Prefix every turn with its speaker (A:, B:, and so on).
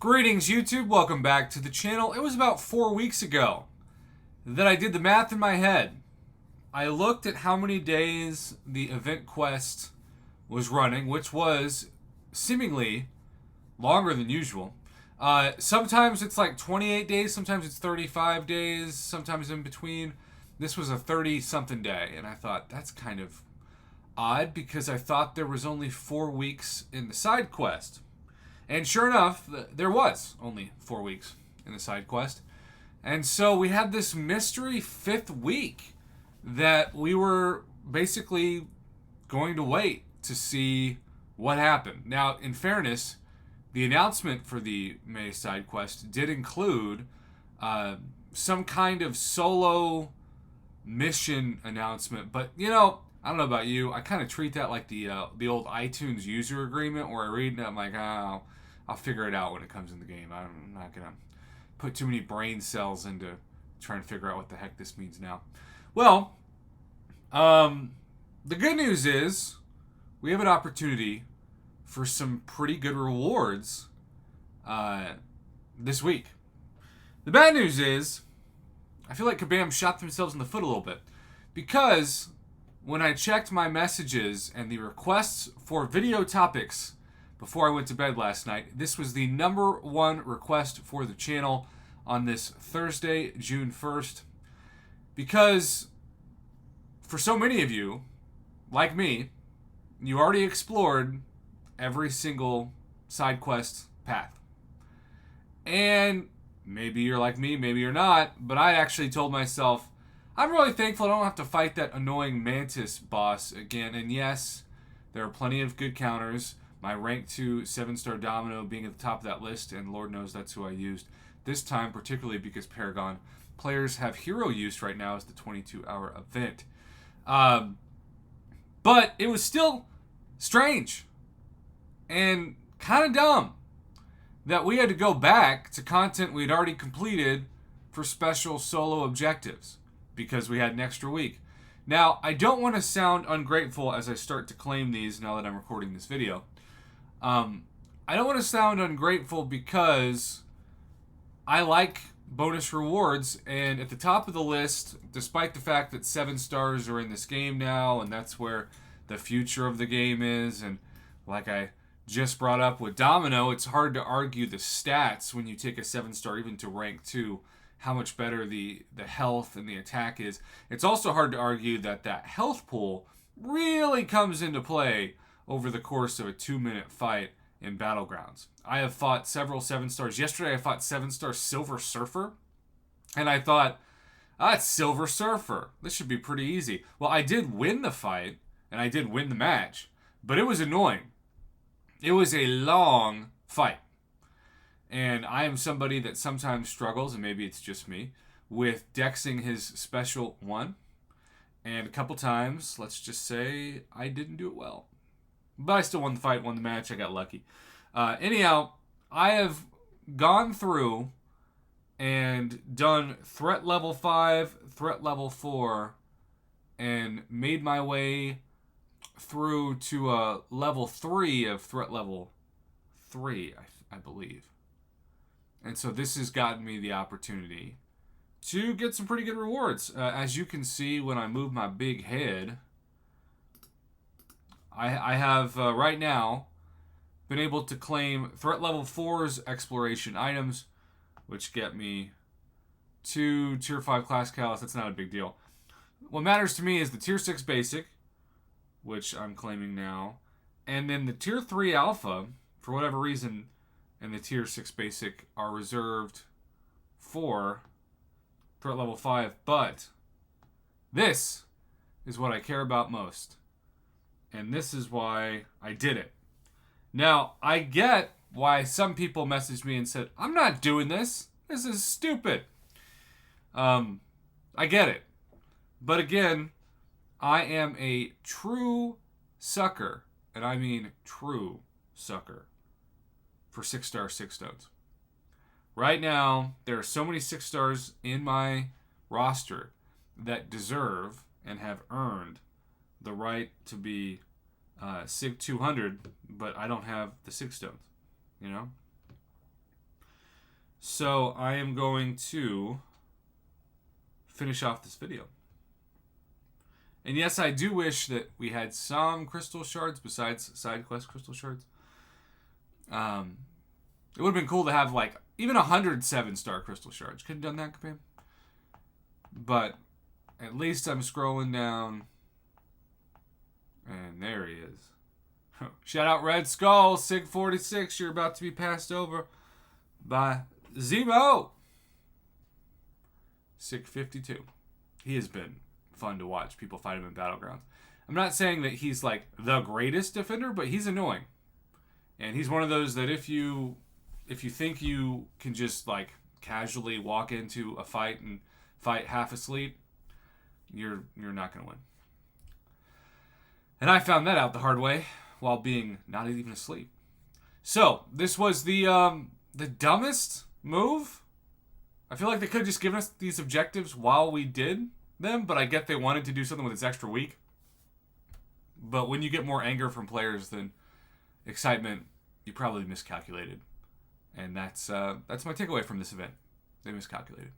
A: Greetings, YouTube. Welcome back to the channel. It was about 4 weeks ago that I did the math in my head. I looked at how many days the event quest was running, which was seemingly longer than usual. Sometimes it's like 28 days, sometimes it's 35 days, sometimes in between. This was a 30-something day, and I thought that's kind of odd because I thought there was only 4 weeks in the side quest. And sure enough, there was only 4 weeks in the side quest. And so we had this mystery 5th week that we were basically going to wait to see what happened. Now, in fairness, the announcement for the May side quest did include some kind of solo mission announcement. But, I don't know about you. I kind of treat that like the old iTunes user agreement where I read and I'm like, oh, I'll figure it out when it comes in the game. I'm not going to put too many brain cells into trying to figure out what the heck this means now. Well, the good news is we have an opportunity for some pretty good rewards this week. The bad news is I feel like Kabam shot themselves in the foot a little bit because when I checked my messages and the requests for video topics before I went to bed last night, this was the number one request for the channel on this Thursday, June 1st. Because for so many of you, like me, you already explored every single side quest path. And maybe you're like me, maybe you're not, but I actually told myself, I'm really thankful I don't have to fight that annoying Mantis boss again. And yes, there are plenty of good counters. My rank 2 7-star Domino being at the top of that list, and Lord knows that's who I used this time, particularly because Paragon players have hero use right now as the 22-hour event. But it was still strange and kind of dumb that we had to go back to content we'd already completed for special solo objectives because we had an extra week. Now, I don't want to sound ungrateful as I start to claim these now that I'm recording this video. I don't want to sound ungrateful because I like bonus rewards, and at the top of the list, despite the fact that 7 stars are in this game now, and that's where the future of the game is, and like I just brought up with Domino, it's hard to argue the stats when you take a 7-star even to rank 2, how much better the health and the attack is. It's also hard to argue that health pool really comes into play over the course of a 2-minute fight in Battlegrounds. I have fought several 7-stars. Yesterday I fought 7-star Silver Surfer, and I thought, it's Silver Surfer. This should be pretty easy. Well, I did win the fight, and I did win the match, but it was annoying. It was a long fight. And I am somebody that sometimes struggles, and maybe it's just me, with dexing his special 1. And a couple times, let's just say, I didn't do it well. But I still won the fight, won the match. I got lucky. Anyhow, I have gone through and done threat level 5, threat level 4, and made my way through to level 3 of threat level 3, I believe. And so this has gotten me the opportunity to get some pretty good rewards. As you can see when I move my big head, I have right now been able to claim threat level 4's exploration items, which get me 2 tier 5 class callus. That's not a big deal. What matters to me is the tier 6 basic, which I'm claiming now, and then the tier 3 alpha, for whatever reason, and the tier 6 basic are reserved for threat level 5. But this is what I care about most. And this is why I did it. Now, I get why some people messaged me and said, I'm not doing this. This is stupid. I get it. But again, I am a true sucker, and I mean true sucker, for 6-star 6 stones. Right now, there are so many 6 stars in my roster that deserve and have earned the right to be SIG 200, but I don't have the 6 stones, So I am going to finish off this video. And yes, I do wish that we had some crystal shards besides side quest crystal shards. It would have been cool to have like even 107 star crystal shards. Could have done that, Kabam. But at least I'm scrolling down. And there he is. Shout out Red Skull, Sig46. You're about to be passed over by Zemo. Sig52. He has been fun to watch. People fight him in Battlegrounds. I'm not saying that he's like the greatest defender, but he's annoying. And he's one of those that if you think you can just like casually walk into a fight and fight half asleep, you're not going to win. And I found that out the hard way while being not even asleep. So, this was the dumbest move. I feel like they could have just given us these objectives while we did them, but I get they wanted to do something with this extra week. But when you get more anger from players than excitement, you probably miscalculated. And that's my takeaway from this event. They miscalculated.